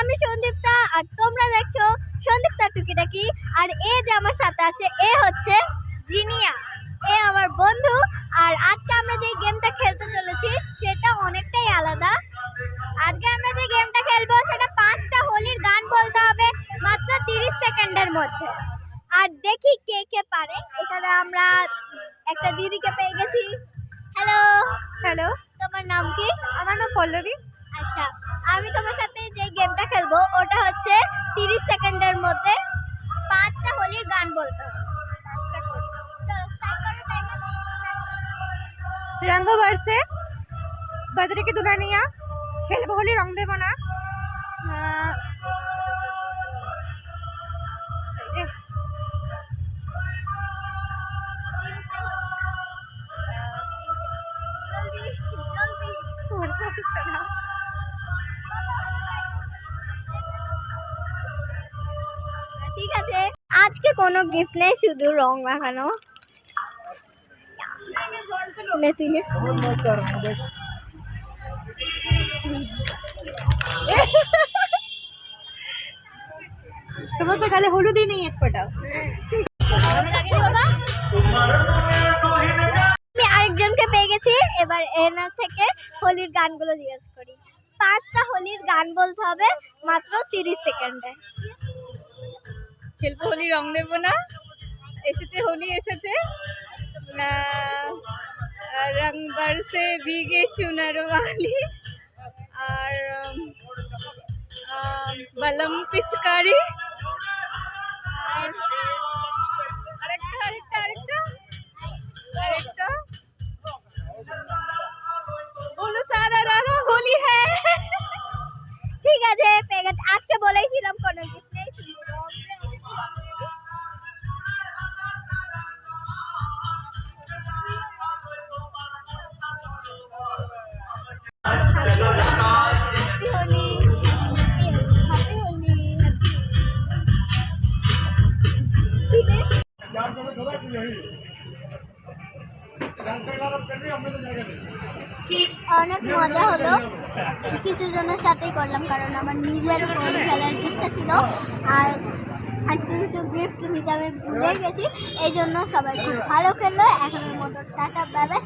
আমি সন্দীপ্তা আর তোমরা দেখছো সন্দীপ্তা টুকিটাকি। আর এ যে আমার সাথে আছে এ হচ্ছে জিনিয়া, এ আমার বন্ধু। আর আজকে আমরা যে গেমটা খেলতে চলেছি সেটা অনেকটাই আলাদা। আজকে আমরা যে গেমটা খেলবো সেটা 5টা হোলির গান বলতে হবে মাত্র 30 সেকেন্ডের মধ্যে। আর দেখি কে কে পারে। এখানে আমরা একটা দিদিকে পেয়ে গেছি। হ্যালো। হ্যালো, তোমার নাম কি? আমার নাম পল্লবী। আচ্ছা, আমি তোমার সাথে যে গেমটা খেলবো ওটা হচ্ছে 30 সেকেন্ডের মধ্যে 5টা হোলির গান বলতে হবে। চলো স্টার্ট করো টাইমার। रंग बरसे बजरे की दुल्हनिया, खेल होली रंग दे बना, ঠিক আছে, আজকে কোনো গিফট নেই, শুধু রং মাখানো। तुम्हें तो गाले हलुद ही नहीं एक पटा। আমি আরেকজনকে পেয়ে গেছি। এবার এনার থেকে হোলির গানগুলো জিজ্ঞেস করি। 5টা হোলির গান বলতে হবে মাত্র 30 সেকেন্ডে। খেলবো হোলি রং দেবো না, এসেছে হোলি এসেছে, রং বরসে ভিগে চুনার वाली, আর বলম পিচকারি, আর আরেকটা বলো সারা রারা হোলি হ্যাঁ। ঠিক আছে, পেয়ে গেছে। আজকে বলেইছিলাম কোনো গিফট নেই, শুধু রং দিয়ে হ্যাপি হোলি, হ্যাপি হোলি, অনেক মজা হলো। কিছু জনের সাথেই করলাম কারণ আমার নিজের ফোন খেলার ইচ্ছা ছিল। আর আজকে কিছু গিফট নিতে আমি ভুলে গেছি, এই জন্য সবাই খুব ভালো খেললো। এখনের মতো টাটা, বাই বাই।